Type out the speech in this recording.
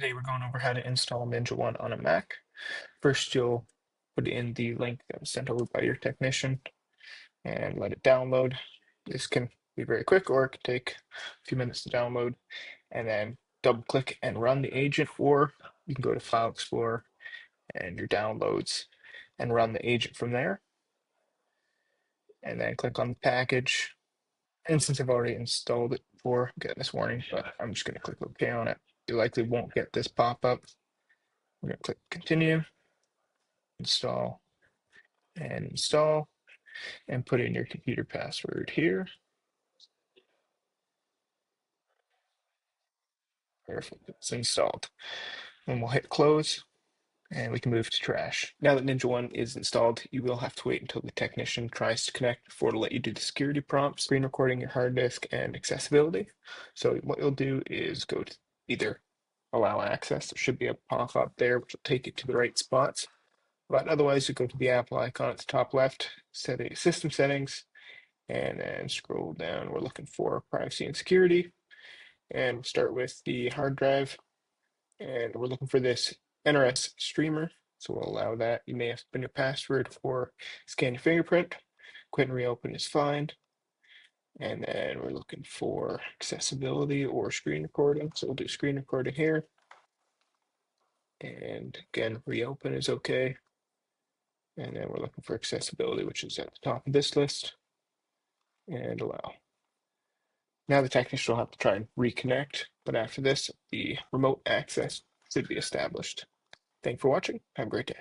Today we're going over how to install NinjaOne on a Mac. First, you'll put in the link that was sent over by your technician and let it download. This can be very quick or it can take a few minutes to download, and then double click and run the agent, or you can go to File Explorer and your downloads and run the agent from there, and then click on the package. And since I've already installed it before, I'm getting this warning, but I'm just going to click OK on it. You likely won't get this pop up. We're going to click Continue, install, and put in your computer password here. Perfect, it's installed. And we'll hit close and we can move to trash. Now that NinjaOne is installed, you will have to wait until the technician tries to connect before it'll let you do the security prompts, screen recording your hard disk, and accessibility. So what you'll do is go to either allow access, there should be a pop-up there which will take you to the right spots. But otherwise, you go to the Apple icon at the top left, set a system settings, and then scroll down. We're looking for privacy and security, and we'll start with the hard drive, and we're looking for this NRS streamer, so we'll allow that. You may have to put in your password or scan your fingerprint. Quit and reopen is fine. And then we're looking for accessibility or screen recording, so we'll do screen recording here. And again, reopen is okay. And then we're looking for accessibility, which is at the top of this list, and allow. Now the technician will have to try and reconnect, but after this, the remote access should be established. Thank you for watching. Have a great day.